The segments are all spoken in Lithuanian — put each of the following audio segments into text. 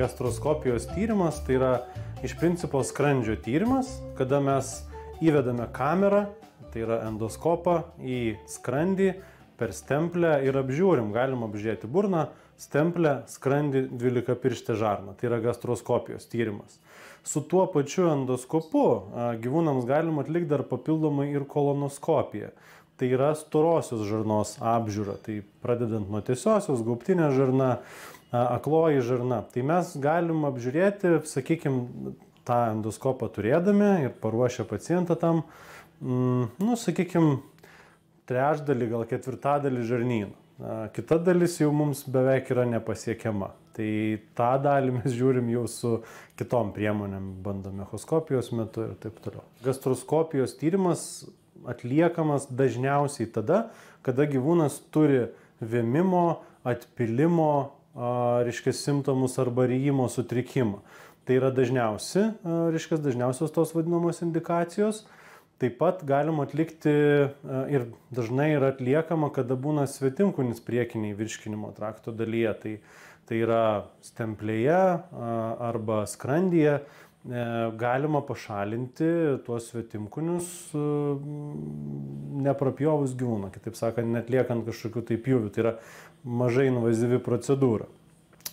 gastroskopijos tyrimas tai yra iš principo skrandžio tyrimas, kada mes įvedame kamerą, tai yra endoskopą į skrandį per stemplę ir apžiūrim. Galim apžiūrėti burną, stemplę, skrandį, dvylikapirštę žarną. Tai yra gastroskopijos tyrimas. Su tuo pačiu endoskopu gyvūnams galima atlikti dar papildomai ir kolonoskopiją. Tai yra storosios žarnos apžiūra. Tai pradedant nuo tiesiosios, gaubtinė žarna, akloji žarna. Tai mes galim apžiūrėti, sakykime, tą endoskopą turėdami ir paruošę pacientą tam, sakykime, trečdalį, gal ketvirtadalį žarnynų. Kita dalis jau mums beveik yra nepasiekiama. Tai tą dalį mes žiūrim jau su kitom priemonėm, bandom echoskopijos metu ir taip toliau. Gastroskopijos tyrimas atliekamas dažniausiai tada, kada gyvūnas turi vėmimo, atpilimo, simptomus arba ryjimo sutrikimą. Tai yra dažniausios tos vadinamos indikacijos. Taip pat galima atlikti ir dažnai yra atliekama, kada būna svetimkūnis priekiniai virškinimo trakto dalyje. Tai yra stemplėje arba skrandyje. Galima pašalinti tuos svetimkūnius neprapjovus gyvūną, kitaip sakant, netliekant kažkokių tai pjūvių. Tai yra mažai invazyvi procedūra.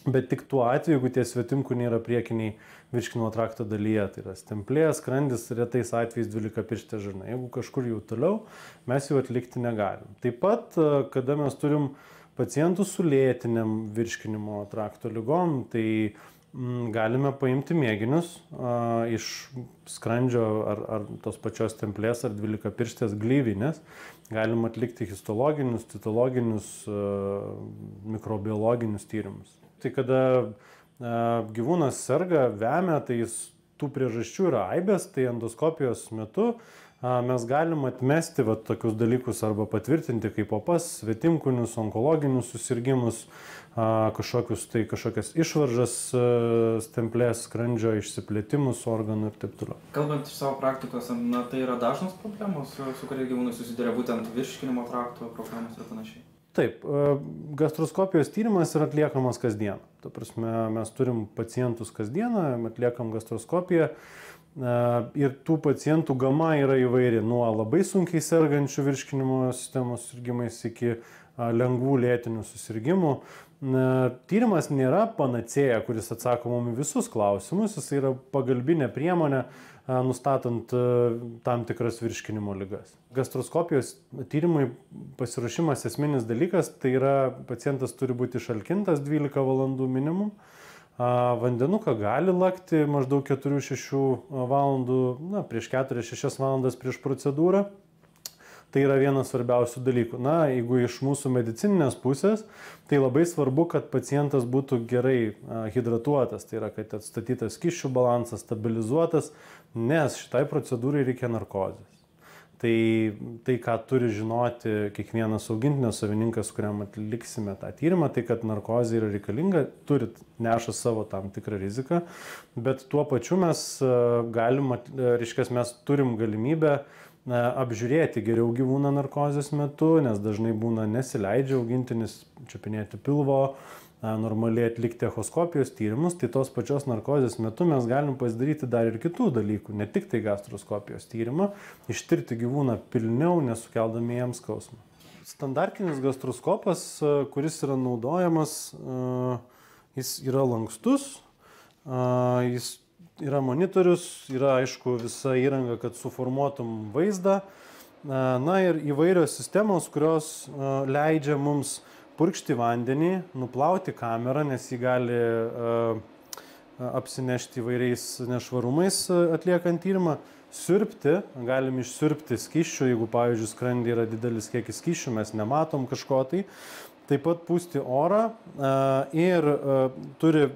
Bet tik tuo atveju, jeigu tie svetimkūniai yra priekiniai virškinimo trakto dalyje, tai yra stemplė, skrandis, retais atvejais dvylikapirštė žarna. Jeigu kažkur jau toliau, mes jau atlikti negalim. Taip pat, kada mes turim pacientų su lėtiniam virškinimo trakto ligom, tai galime paimti mėginius iš skrandžio ar tos pačios stemplės ar dvylikapirštės gleivinės. Galim atlikti histologinius, citologinius, mikrobiologinius tyrimus. Tai kada gyvūnas serga, vemia, tai tų priežasčių yra aibės, tai endoskopijos metu mes galim atmesti tokius dalykus arba patvirtinti kaip opas, svetimkūnius, onkologinius susirgimus, kažkokias išvaržas, stemplės, skrandžio, išsiplėtimus organų ir taip toliau. Kalbant iš savo praktikos, tai yra dažnos problemos, su kuria gyvūnai susiduria, būtent virškinimo trakto problemos ir panašiai? Taip, gastroskopijos tyrimas yra atliekamas kasdien. Ta prasme, mes turim pacientus kasdieną, atliekam gastroskopiją ir tų pacientų gama yra įvairi, nuo labai sunkiai sergančių virškinimo sistemos susirgimais iki lengvų lėtinių susirgimų. Tyrimas nėra panacėja, kuris atsako mums visus klausimus, jis yra pagalbinė priemonė, nustatant tam tikras virškinimo ligas. Gastroskopijos tyrimui pasiruošimas esminis dalykas, tai yra pacientas turi būti išalkintas 12 valandų minimum. Vandenuką gali lakti maždaug 4-6 valandų, prieš 4-6 valandas prieš procedūrą. Tai yra vienas svarbiausių dalykų. Jeigu iš mūsų medicininės pusės, tai labai svarbu, kad pacientas būtų gerai hidratuotas, tai yra, kad atstatytas skysčių balansas, stabilizuotas, nes šitai procedūrai reikia narkozės. Tai ką turi žinoti kiekvienas augintinio savininkas, kuriam atliksime tą tyrimą, tai kad narkozė yra reikalinga, neša savo tam tikrą riziką, bet tuo pačiu mes turim galimybę apžiūrėti geriau gyvūną narkozės metu, nes dažnai būna nesileidžia augintinis čiupinėti pilvo, normaliai atlikti echoskopijos tyrimus, tai tos pačios narkozės metu mes galim pasidaryti dar ir kitų dalykų, ne tik tai gastroskopijos tyrimą, ištirti gyvūną pilniau, nesukeldami jam skausmą. Standartinis gastroskopas, kuris yra naudojamas, jis yra lankstus, jis yra monitorius, yra aišku visa įranga, kad suformuotum vaizdą. Ir įvairios sistemos, kurios leidžia mums purkšti vandenį, nuplauti kamerą, nes jį gali apsinešti įvairiais nešvarumais atliekant tyrimą, siurbti, galim išsiurbti skysčių, jeigu, pavyzdžiui, skrandy yra didelis kiekis skysčių, mes nematom kažko tai. Taip pat pūsti orą ir turi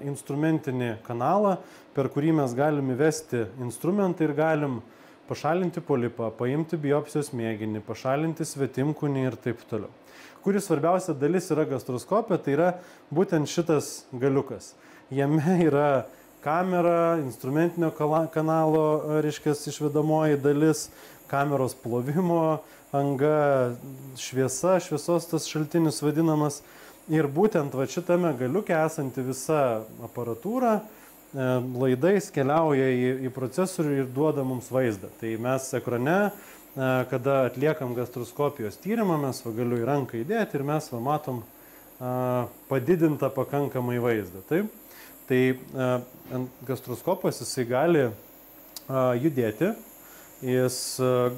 instrumentinį kanalą, per kurį mes galim įvesti instrumentą ir galim pašalinti polipą, paimti biopsijos mėginį, pašalinti svetimkūnį ir taip toliau. Kuri svarbiausia dalis yra gastroskopija, tai yra būtent šitas galiukas. Jame yra kamera, instrumentinio kanalo, išvedamoji dalis, kameros plovimo anga, šviesa, šviesos tas šaltinis vadinamas. Ir būtent va šitame galiuke esanti visa aparatūra laidais keliauja į procesorių ir duoda mums vaizdą. Tai mes ekrane, kada atliekam gastroskopijos tyrimą, mes va galiu į ranką įdėti ir mes va matom padidintą pakankamai vaizdą. Taip? Tai gastroskopas jisai gali judėti, jis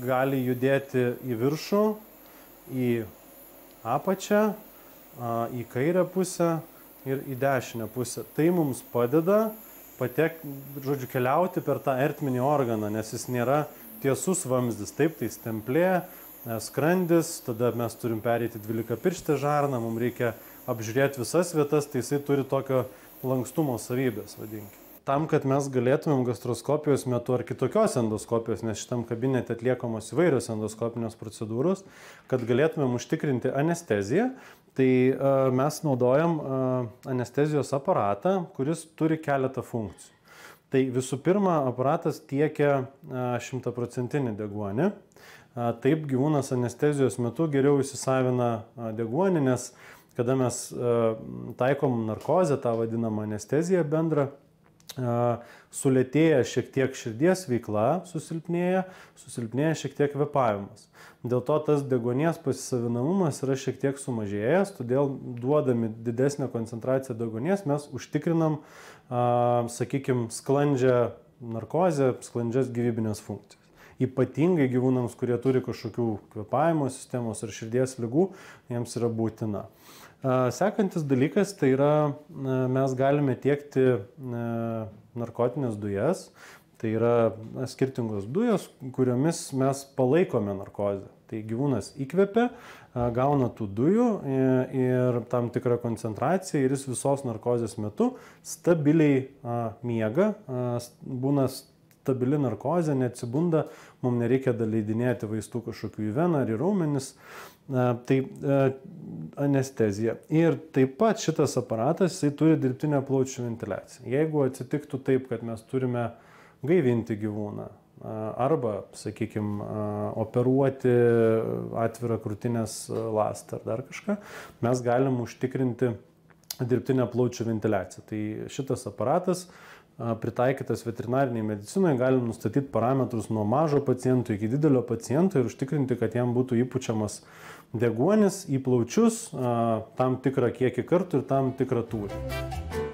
gali judėti į viršų, į apačią, į kairę pusę ir į dešinę pusę. Tai mums padeda keliauti per tą ertminį organą, nes jis nėra tiesus vamzdis. Taip, tai stemplė, skrandis, tada mes turim pereiti 12-pirštę žarną, mums reikia apžiūrėti visas vietas, tai jisai turi tokio lankstumo savybės, vadinkime. Tam, kad mes galėtumėm gastroskopijos metu ar kitokios endoskopijos, nes šitam kabinete atliekamos įvairios endoskopinės procedūros, kad galėtumėm užtikrinti anesteziją, tai mes naudojam anestezijos aparatą, kuris turi keletą funkcijų. Tai visų pirma, aparatas tiekia 100% deguonį. Taip gyvūnas anestezijos metu geriau įsisavina deguonį, nes kada mes taikom narkozę, tą vadinamą anesteziją bendrą, sulėtėja šiek tiek širdies veikla, susilpnėja šiek tiek kvėpavimas. Dėl to tas deguonies pasisavinamumas yra šiek tiek sumažėjęs, todėl duodami didesnę koncentraciją deguonies mes užtikrinam, sakykime, sklandžią narkozę, sklandžias gyvybinės funkcijas. Ypatingai gyvūnams, kurie turi kažkokių kvėpavimo sistemos ar širdies ligų, jiems yra būtina. Sekantis dalykas, tai yra mes galime tiekti narkotinės dujas, tai yra skirtingos dujos, kuriomis mes palaikome narkozę. Tai gyvūnas įkvepia, gauna tų dujų ir tam tikrą koncentraciją ir jis visos narkozės metu stabiliai miega, būna stabili narkozė, neatsibunda, mums nereikia daleidinėti vaistų kažkokių į veną ar į raumenis. Tai anestezija. Ir taip pat šitas aparatas, jisai turi dirbtinę plaučių ventiliaciją. Jeigu atsitiktų taip, kad mes turime gaivinti gyvūną arba, sakykime, operuoti atvirą krūtinės ląstą ar dar kažką, mes galim užtikrinti dirbtinę plaučių ventiliaciją. Tai šitas aparatas pritaikytas veterinariniai medicinoje, galim nustatyti parametrus nuo mažo paciento iki didelio paciento ir užtikrinti, kad jam būtų įpučiamas deguonis į plaučius tam tikrą kiekį kartų ir tam tikrą tūrį.